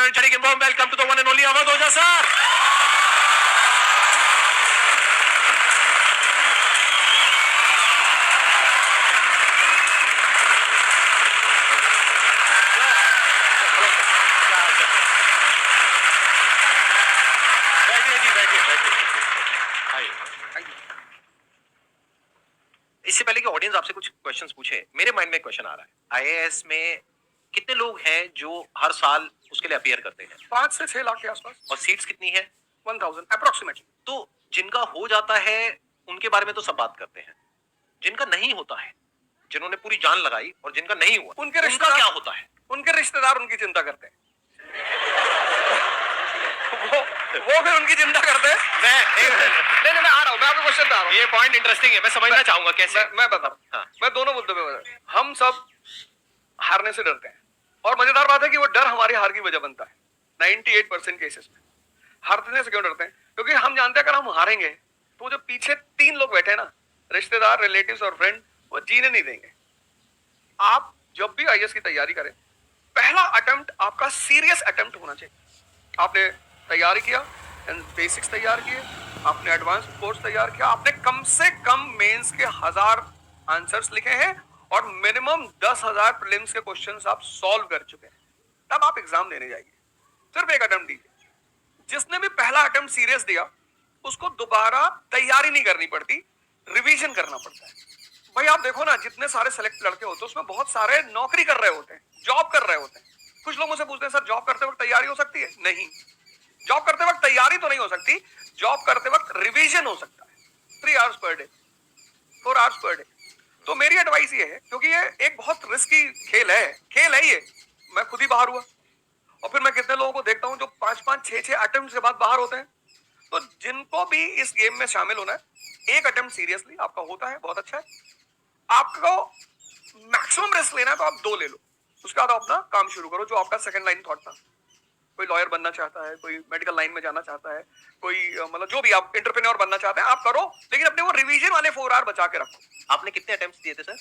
and Chadikin warm welcome to the one and only Ahmad Oja sir. इससे पहले कि audience आपसे कुछ क्वेश्चंस पूछे, मेरे माइंड में एक क्वेश्चन आ रहा है। आईएएस में कितने लोग हैं जो हर साल उसके लिए अपीयर करते हैं? 5 से 6 लाख के आसपास। और सीट्स कितनी है? 1000 अप्रोक्सीमेटली। तो जिनका हो जाता है उनके बारे में तो सब बात करते हैं, जिनका नहीं होता है, जिन्होंने पूरी जान लगाई और जिनका नहीं हुआ, उनका क्या होता है? उनके रिश्तेदार उनकी चिंता करते हैं। वो फिर उनकी चिंता करते हैं। मैं आ रहा हूँ, मैं आपको क्वेश्चन बता रहा हूँ। ये पॉइंट इंटरेस्टिंग है, मैं समझना चाहूंगा कैसे। मैं बता रहा हूँ। हाँ। मैं दोनों मुद्दों पे बता रहा हूँ। हम सब हारने से डरते हैं और मजेदार बात है कि वो डर हमारी हार की वजह बनता है। 98% केसेस में हारने से क्यों डरते हैं? क्योंकि हम जानते हैं अगर हम हारेंगे तो जो पीछे 3 लोग बैठे हैं ना, रिश्तेदार, रिलेटिव्स और फ्रेंड, वो जीने नहीं देंगे। आप जब भी आईएएस की तैयारी करें, पहला अटेम्प्ट आपका सीरियस अटेम्प्ट होना चाहिए। आपने तैयारी किया, बेसिक्स तैयार किए, आपने एडवांस कोर्स तैयार किया, आपने कम से कम मेंस के 1000 आंसर्स लिखे हैं और मिनिमम 10,000 प्रीलिम्स के क्वेश्चंस आप सॉल्व कर चुके हैं, तब आप एग्जाम देने जाइए। सिर्फ एक अटेम्प्ट दीजिए। जिसने भी पहला अटेम्प्ट सीरियस दिया उसको दोबारा तैयारी नहीं करनी पड़ती, रिवीजन करना पड़ता है। भाई आप देखो ना, जितने सारे सेलेक्ट लड़के होते हैं उसमें बहुत सारे नौकरी कर रहे होते हैं, जॉब कर रहे होते हैं। कुछ लोग मुझसे पूछते हैं सर जॉब करते वक्त तैयारी हो सकती है? नहीं, जॉब करते वक्त तैयारी तो नहीं हो सकती, जॉब करते वक्त रिवीजन हो सकता है। 3 hours per day, 4 hours per day. तो मेरी एडवाइस ये है, क्योंकि ये एक बहुत रिस्की खेल है ये। मैं खुद ही बाहर हुआ और फिर मैं कितने लोगों को देखता हूं जो 5-5, 6-6 अटेम्प्ट के बाद बाहर होते हैं। तो जिनको भी इस गेम में शामिल होना है, एक अटेम्प्ट सीरियसली आपका होता है, बहुत अच्छा है। आपको मैक्सिमम रिस्क लेना है तो आप 2 ले लो, उसके बाद अपना काम शुरू करो जो आपका सेकंड लाइन थॉट था। कोई लॉयर बनना चाहता है, कोई मेडिकल लाइन में जाना चाहता है, कोई मतलब जो भी आप एंटरप्रेन्योर बनना चाहते हैं आप करो, लेकिन अपने वो रिवीजन वाले 4 आवर बचा के रखो। आपने कितने अटेम्प्ट्स दिए थे सर?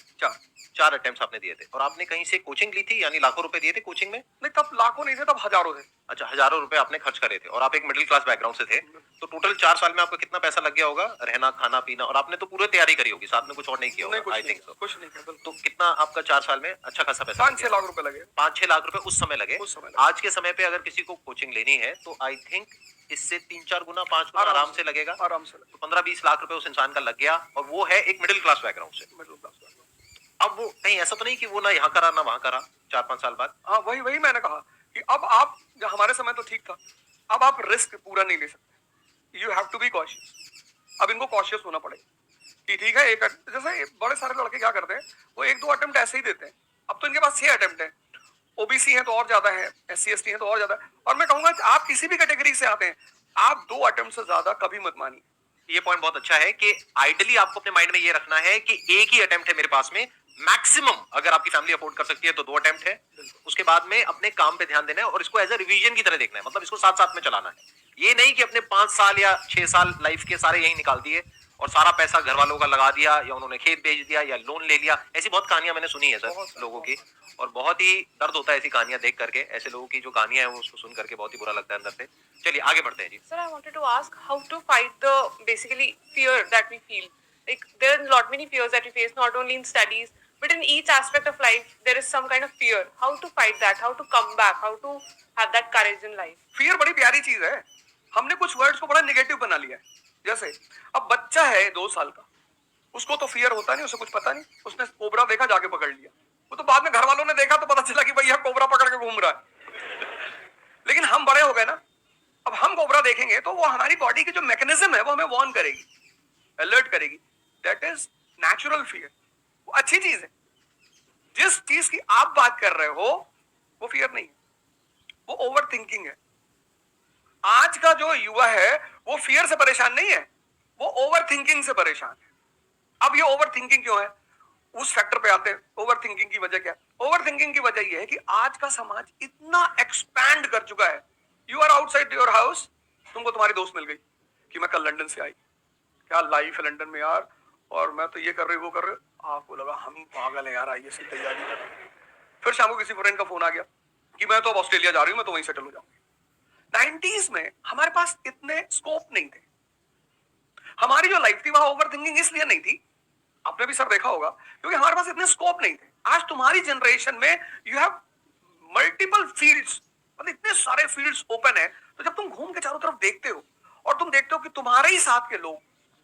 4 अटेम्प्ट्स आपने दिए थे। और आपने कहीं से कोचिंग ली थी, यानी लाखों रुपए दिए थे कोचिंग में? नहीं, तब लाखों नहीं थे, तब हजारों थे। अच्छा, हजारों रुपए आपने खर्च करे थे और आप एक मिडिल क्लास बैकग्राउंड से थे। तो टोटल 4 साल में आपका कितना पैसा लग गया होगा? रहना, खाना, पीना, और आपने तो पूरी तैयारी करी होगी, साथ में कुछ और नहीं किया होगा? I think so. कुछ नहीं किया। तो कितना आपका 4 साल में अच्छा खासा पैसा? 5-6 लाख रुपए लगे। 5-6 लाख रुपए उस समय लगे। आज के समय पे अगर किसी को कोचिंग लेनी है तो आई थिंक इससे 3-4 गुना, 5 गुना आराम से लगेगा। आराम से तो 15-20 लाख रुपए उस इंसान का लग गया, और वो है एक मिडिल क्लास बैकग्राउंड से। अब वो कहीं ऐसा तो नहीं कि वो ना यहाँ करा ना वहां करा 4-5 साल बाद? हाँ, वही मैंने कहा कि अब आप, हमारे समय तो ठीक था, अब आप रिस्क पूरा नहीं ले सकते। You have to be cautious. अब इनको कॉशियस होना पड़ेगा कि ठीक है, एक जैसे बड़े सारे लड़के क्या करते हैं, वो 1-2 अटेम्प्ट ऐसे ही देते हैं। अब तो इनके पास 6 अटेम्प्ट है। ओबीसी है तो और ज्यादा है, SC ST है तो और ज्यादा है। और मैं कहूंगा आप किसी भी कैटेगरी से आते हैं, आप 2 अटेम्प्ट से ज्यादा कभी मत मानिए। ये पॉइंट बहुत अच्छा है कि आइडियली आपको अपने माइंड में ये रखना है कि एक ही अटेम्प्ट है मेरे पास में, मैक्सिमम अगर आपकी फैमिली अफोर्ड कर सकती है तो 2 अटेम्प्ट है। उसके बाद में अपने काम पे ध्यान देना है और इसको एज अ रिवीजन की तरह देखना है, मतलब इसको साथ साथ में चलाना है। ये नहीं कि अपने 5 साल या 6 साल लाइफ के सारे यही निकाल दिए और सारा पैसा घर वालों का लगा दिया, या उन्होंने खेत बेच दिया या लोन ले लिया। ऐसी बहुत कहानियां मैंने सुनी है सर लोगों की, और बहुत ही दर्द होता है ऐसी कहानियां देख करके। ऐसे लोगों की जो कहानियां हैं उसको सुन करके बहुत ही बुरा लगता है अंदर से। चलिए आगे बढ़ते हैं जी। Sir, I wanted to ask how to fight the basically fear that we feel. Like there are lot many fears that we face, not only in studies, but in each aspect of life there is some kind of fear. How to fight that? How to come back? How to have that courage in life? Fear बड़ी प्यारी चीज है। हमने कुछ words को बड़ा negative बना लिया है। जैसे अब बच्चा है 2 साल का, उसको तो फियर होता नहीं, उसे कुछ पता नहीं, उसने कोबरा देखा, जाके पकड़ लिया। वो तो बाद में घर वालों ने देखा तो पता चला कि भैया कोबरा पकड़ के घूम रहा है। लेकिन हम बड़े हो गए ना, अब हम कोबरा देखेंगे तो वो हमारी बॉडी की जो मैकेनिज्म है वो हमें वार्न करेगी, अलर्ट करेगी। That is natural fear. वो अच्छी चीज है। जिस चीज की आप बात कर रहे हो वो फियर नहीं है, वो ओवर थिंकिंग है। आज का जो युवा है वो फियर से परेशान नहीं है, वो ओवर थिंकिंग से परेशान है। अब ये ओवर थिंकिंग क्यों है, उस फैक्टर पे आते हैं। ओवर थिंकिंग की वजह क्या है? ओवर थिंकिंग की वजह यह है कि आज का समाज इतना एक्सपैंड कर चुका है। You are outside your house, तुमको तुम्हारी दोस्त मिल गई कि मैं कल लंदन से आई, क्या लाइफ है लंदन में यार, और मैं तो ये कर रही वो कर रही। आपको लगा हम ही पागल है यार, आईएएस की तैयारी कर रहे हैं। फिर शाम को किसी फ्रेंड का फोन आ गया कि मैं तो अब ऑस्ट्रेलिया जा रही हूं, मैं तो वहीं सेटल हो जाऊंगी। 90s में हमारे पास इतने स्कोप नहीं थे। हमारी जो लाइफ थी वहां ओवर थिंकिंग इसलिए नहीं थी, आपने भी सर देखा होगा, क्योंकि हमारे पास इतने स्कोप नहीं थे। आज तुम्हारी जनरेशन में यू हैव मल्टीपल फील्ड्स, मतलब इतने सारे फील्ड्स ओपन है। तो जब तुम घूम के चारों तरफ देखते हो और तुम देखते हो कि तुम्हारे ही साथ के लोग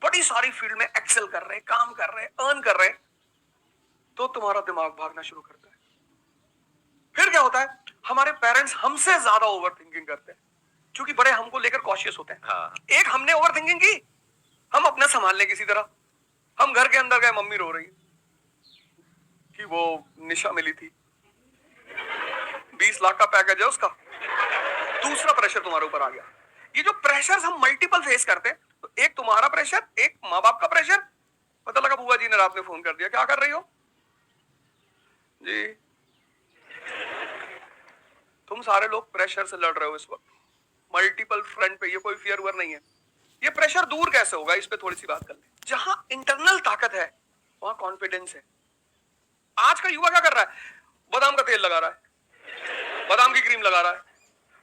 बड़ी सारी फील्ड में एक्सेल कर रहे हैं, काम कर रहे हैं, अर्न कर रहे हैं, तो तुम्हारा दिमाग भागना शुरू करता है। फिर क्या होता है, हमारे पेरेंट्स हमसे ज्यादा ओवर थिंकिंग करते हैं, क्योंकि बड़े हमको लेकर कॉशियस होते हैं। हाँ। एक हमने ओवर थिंकिंग की, हम अपना संभाल लें किसी तरह। हम घर के अंदर गए, मम्मी रो रही है कि वो निशा मिली थी, 20 लाख का पैकेज है उसका। दूसरा प्रेशर तुम्हारे ऊपर आ गया। ये जो प्रेशर हम मल्टीपल फेस करते हैं, तो एक तुम्हारा प्रेशर, एक माँ बाप का प्रेशर। पता लगा बुआ जी ने रात में फोन कर दिया, क्या कर रही हो जी? तुम सारे लोग प्रेशर से लड़ रहे हो इस वक्त, मल्टीपल फ्रंट पे। ये कोई फियर वर नहीं है। ये प्रेशर दूर कैसे होगा, इस पे थोड़ी सी बात कर ले। जहां इंटरनल ताकत है वहां कॉन्फिडेंस है। आज का युवा क्या कर रहा है? बादाम का तेल लगा रहा है, बादाम की क्रीम लगा रहा है,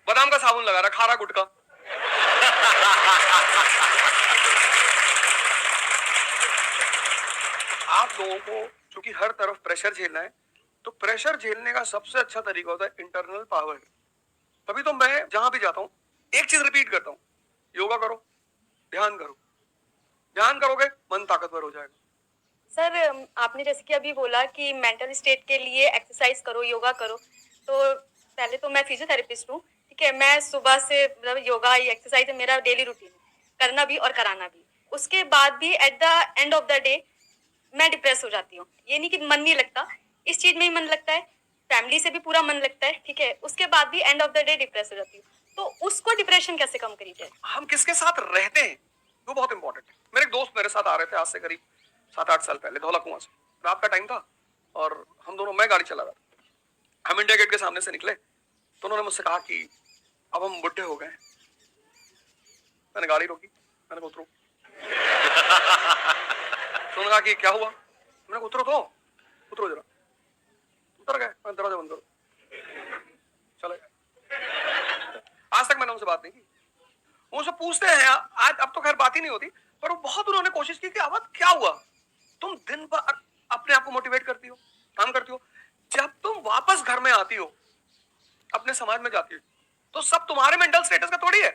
बादाम का साबुन लगा रहा है, खारा गुटका। आप लोगों को क्योंकि हर तरफ प्रेशर झेलना है, तो प्रेशर झेलने का सबसे अच्छा तरीका होता है इंटरनल पावर। तभी तो मैं जहां भी जाता हूं एक चीज रिपीट करता हूं, योगा करो, ध्यान करो। ध्यान करोगे मन ताकतवर हो जाएगा। सर आपने जैसे कि अभी बोला कि मेंटल स्टेट के लिए एक्सरसाइज करो, योगा करो। तो पहले तो मैं फिजियोथेरेपिस्ट हूँ, ठीक है। मैं सुबह से मतलब योगा एक्सरसाइज मेरा डेली रूटीन है, करना भी और कराना भी। उसके बाद भी at the end of the day मैं डिप्रेस हो जाती हूँ। ये नहीं कि मन नहीं लगता, इस चीज में ही मन लगता है, फैमिली से भी पूरा मन लगता है, ठीक है। उसके बाद भी end of the day depress हो जाती हूँ। तो उसको डिप्रेशन कैसे कम करी जाए? हम किसके साथ रहते हैं वो बहुत इंपॉर्टेंट है। मेरे एक दोस्त मेरे साथ आ रहे थे आज से करीब 7-8 साल पहले, धौला कुआं से। रात का टाइम था और हम दोनों, मैं गाड़ी चला रहा था, हम इंडिया गेट के सामने से निकले तो उन्होंने मुझसे कहा कि अब हम बुढ़े हो गए। मैंने गाड़ी रोकी, मैंने कहा उतरो। तो उन्होंने कहा कि क्या हुआ? मैंने कहा उतरो तो, उतरो जरा। उतर गए, मैंने दरवाजा बंद करो, चले गए। आज तक मैंने उनसे बात नहीं की। उनसे पूछते हैं आज, अब तो खैर बात ही नहीं होती, पर वो बहुत उन्होंने कोशिश की कि अब क्या हुआ? तुम दिन भर अपने आप को मोटिवेट करती हो, काम करती हो, जब तुम वापस घर में आती हो, अपने समाज में जाती हो, तो सब तुम्हारे मेंटल स्टेटस का थोड़ी है,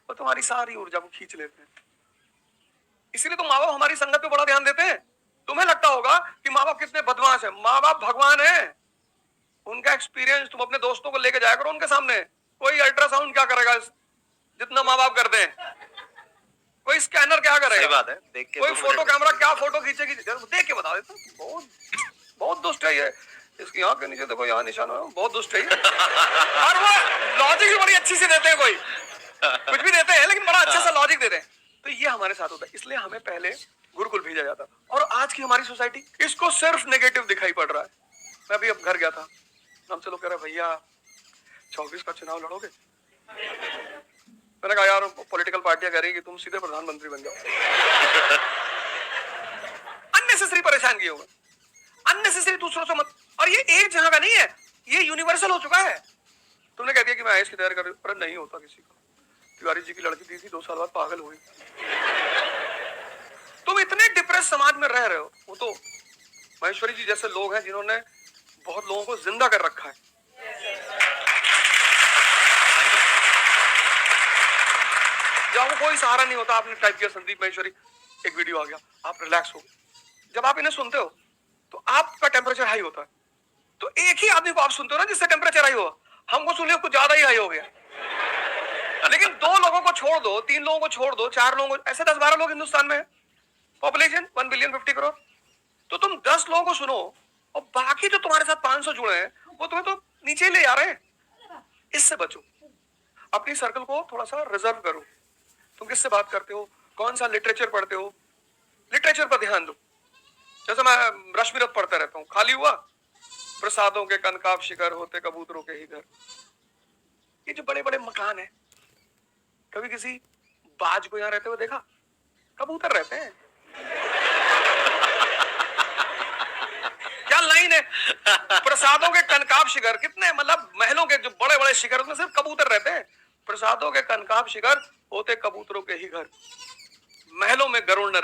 वो तुम्हारी सारी ऊर्जा को खींच लेते हैं। इसीलिए तो माँ बाप हमारी संगत पे बड़ा ध्यान देते हैं। तुम्हें लगता होगा कि माँ बाप कितने बदमाश है, माँ बाप भगवान है। उनका एक्सपीरियंस तुम अपने दोस्तों को लेके जाया करो उनके सामने। कोई अल्ट्रासाउंड क्या करेगा जितना माँ बाप करते हैं? कोई स्कैनर क्या करेगा? सही बात है, देख के कोई 2 फोटो मिनट कैमरा क्या फोटो खींचेगी? देख के बता देता। बहुत बहुत दुष्ट है ये। इसकी आंख के नीचे देखो, यहाँ निशान है, बहुत दुष्ट है ये। और वो लॉजिक भी बड़ी अच्छी से देते हैं, कोई कुछ भी देते हैं लेकिन बड़ा अच्छा सा लॉजिक देते हैं। तो ये हमारे साथ होता है। इसलिए हमें पहले गुरुकुल भेजा जाता था। और आज की हमारी सोसाइटी इसको सिर्फ नेगेटिव दिखाई पड़ रहा है। मैं भी अब घर गया था, हमसे लोग कह रहे भैया 24 का चुनाव लड़ोगे? मैंने कहा यार पॉलिटिकल पार्टियां कह रही है कि तुम सीधे प्रधानमंत्री बन जाओ। अननेसेसरी परेशान किए होगा, अननेसेसरी दूसरों से मत। और ये एक जगह का नहीं है, ये यूनिवर्सल हो चुका है। तुमने कह दिया कि मैं आईएएस की तैयारी कर रही हूं, पर नहीं होता किसी का। तिवारी जी की लड़की दी थी, 2 साल बाद पागल हुई। तुम इतने डिप्रेस समाज में रह रहे हो। वो तो महेश्वरी जी जैसे लोग हैं जिन्होंने बहुत लोगों को जिंदा कर रखा है। जब कोई सहारा नहीं होता, आपने टाइप किया संदीप महेश्वरी, एक वीडियो आ गया, आप रिलैक्स हो। जब आप इन्हें सुनते हो तो आपका टेम्परेचर हाई होता है। तो एक ही आदमी को आप सुनते हो ना जिससे टेम्परेचर हाई हुआ, हमको सुनिए कुछ ज्यादा ही हाई हो गया। लेकिन 2 लोगों को छोड़ दो, 3 लोगों को छोड़ दो, 4 लोगों को, ऐसे 10-12 लोग हिंदुस्तान में है, पॉपुलेशन 1 बिलियन 50 करोड़। तो तुम 10 लोगों को सुनो और बाकी जो तुम्हारे साथ 500 जुड़े हैं वो तुम्हें तो नीचे ले आ रहे हैं। इससे बचो, अपनी सर्कल को थोड़ा सा रिजर्व करो। तुम किससे बात करते हो, कौन सा लिटरेचर पढ़ते हो, लिटरेचर पर ध्यान दो। जैसे मैं रश्मिरथ पढ़ता रहता हूँ, खाली हुआ प्रसादों के कनकाब शिखर होते कबूतरों के ही घर। ये जो बड़े बड़े मकान है, कभी किसी बाज को यहाँ रहते हुए देखा? कबूतर रहते हैं। क्या लाइन नहीं नहीं, प्रसादों के कनकाब शिखर कितने, मतलब महलों के जो बड़े बड़े शिखर उसमें सिर्फ कबूतर रहते हैं। प्रसादों के कनकाब शिखर होते कबूतरों के ही घर, महलों में गरुड़ न